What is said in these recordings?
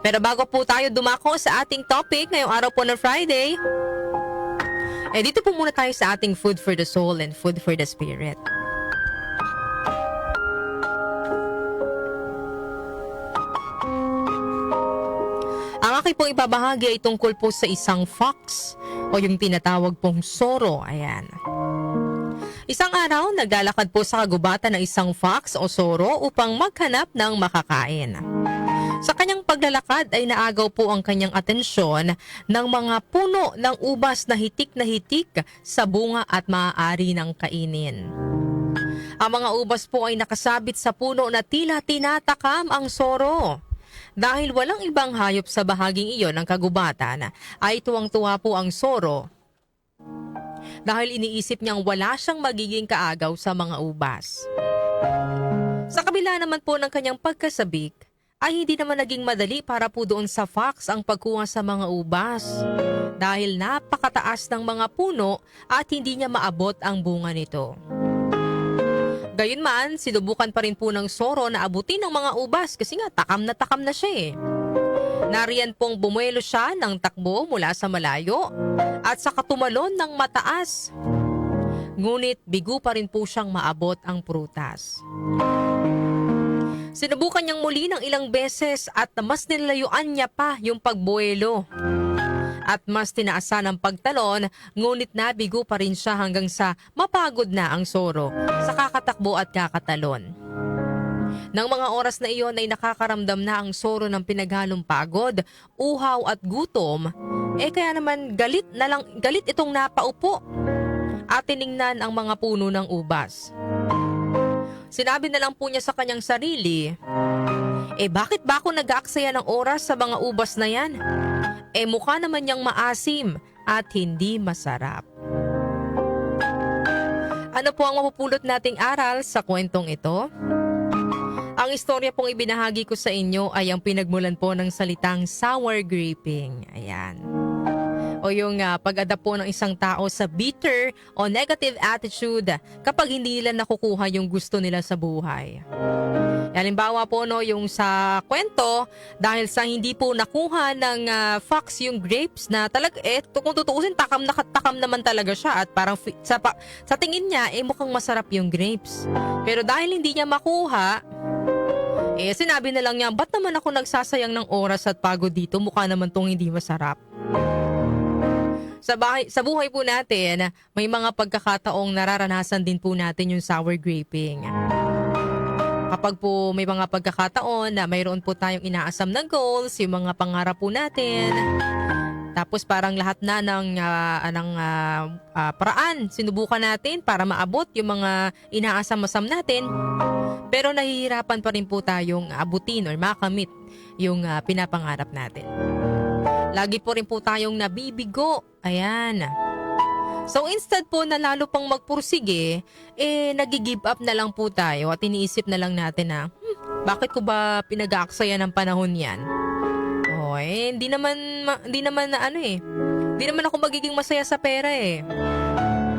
Pero bago po tayo dumako sa ating topic ngayong araw po ng Friday, dito po muna tayo sa ating food for the soul and food for the spirit. Ang aking pong ibabahagi ay tungkol po sa isang fox o yung tinatawag pong soro. Ayan. Isang araw, naglalakad po sa kagubatan ng isang fox o soro upang maghanap ng makakain. Sa kanyang paglalakad ay naagaw po ang kanyang atensyon ng mga puno ng ubas na hitik sa bunga at maaari ng kainin. Ang mga ubas po ay nakasabit sa puno na tila tinatakam ang soro. Dahil walang ibang hayop sa bahaging iyon ng kagubatan, ay tuwang-tuwa po ang soro dahil iniisip niyang wala siyang magiging kaagaw sa mga ubas. Sa kabila naman po ng kanyang pagkasabik, ay hindi naman naging madali para po doon sa fox ang pagkuha sa mga ubas dahil napakataas ng mga puno at hindi niya maabot ang bunga nito. Gayunman, sinubukan pa rin po ng soro na abutin ng mga ubas kasi nga takam na siya eh. Nariyan pong bumuelo siya ng takbo mula sa malayo at sa katumalon ng mataas. Ngunit bigo pa rin po siyang maabot ang prutas. Sinubukan niyang muli ng ilang beses at mas nilayuan niya pa yung pagbuelo. At mas tinaasan ang pagtalon, ngunit nabigo pa rin siya hanggang sa mapagod na ang soro sa kakatakbo at kakatalon. Nang mga oras na iyon ay nakakaramdam na ang soro ng pinaghalong pagod, uhaw at gutom, kaya naman galit itong napaupo at tiningnan ang mga puno ng ubas. Sinabi na lang po niya sa kanyang sarili, bakit ba ako nag-aaksaya ng oras sa mga ubas na yan? Mukha naman niyang maasim at hindi masarap. Ano po ang mapupulot nating aral sa kwentong ito? Ang istorya pong ibinahagi ko sa inyo ay ang pinagmulan po ng salitang sour graping. Ayan. O yung pag-adapt po ng isang tao sa bitter o negative attitude kapag hindi nila nakukuha yung gusto nila sa buhay. Halimbawa po yung sa kwento, dahil sa hindi po nakuha ng fox yung grapes na kung tutuusin takam naman talaga siya at parang sa tingin niya mukhang masarap yung grapes. Pero dahil hindi niya makuha, sinabi na lang niya, ba't naman ako nagsasayang ng oras at pagod dito, mukha naman tong hindi masarap. Sa buhay po natin, may mga pagkakataong nararanasan din po natin yung sour graping. Kapag po may mga pagkakataon na mayroon po tayong inaasam na goals, yung mga pangarap po natin, tapos parang lahat na ng paraan sinubukan natin para maabot yung mga inaasam-asam natin, pero nahihirapan pa rin po tayong abutin or makamit yung pinapangarap natin. Lagi po rin po tayong nabibigo. Ayan. So instead po na lalo pang magpursige, nag-give up na lang po tayo at iniisip na lang natin na, bakit ko ba pinag-aaksaya ng panahon yan? Hindi naman ako magiging masaya sa pera eh.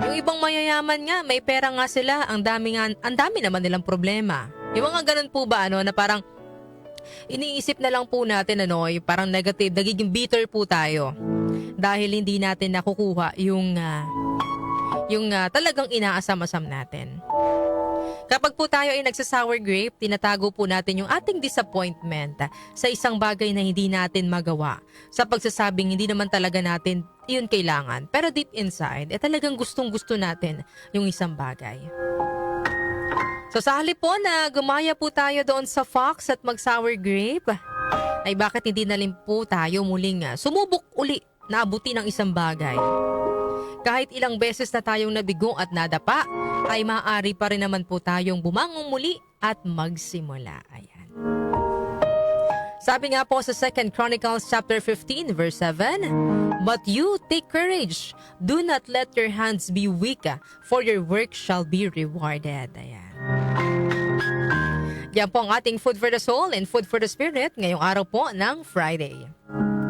Yung ibang mayayaman nga, may pera nga sila, ang dami naman nilang problema. Yung mga ganun po ba na parang iniisip na lang po natin yung parang negative, nagiging bitter po tayo. Dahil hindi natin nakukuha yung talagang inaasam-asam natin. Kapag po tayo ay nagsasour grape, tinatago po natin yung ating disappointment sa isang bagay na hindi natin magawa. Sa pagsasabing hindi naman talaga natin yun kailangan. Pero deep inside, talagang gustong-gusto natin yung isang bagay. So sa halip po na gumaya po tayo doon sa fox at mag-sour grape, ay bakit hindi na rin po tayo muling sumubok uli na abutin ng isang bagay? Kahit ilang beses na tayong nabigo at nadapa, ay maaari pa rin naman po tayong bumangon muli at magsimula. Ayan. Sabi nga po sa 2 Chronicles chapter 15 verse 7, "But you take courage, do not let your hands be weak, for your work shall be rewarded." Ayan. Yan po ang ating food for the soul and food for the spirit ngayong araw po ng Friday.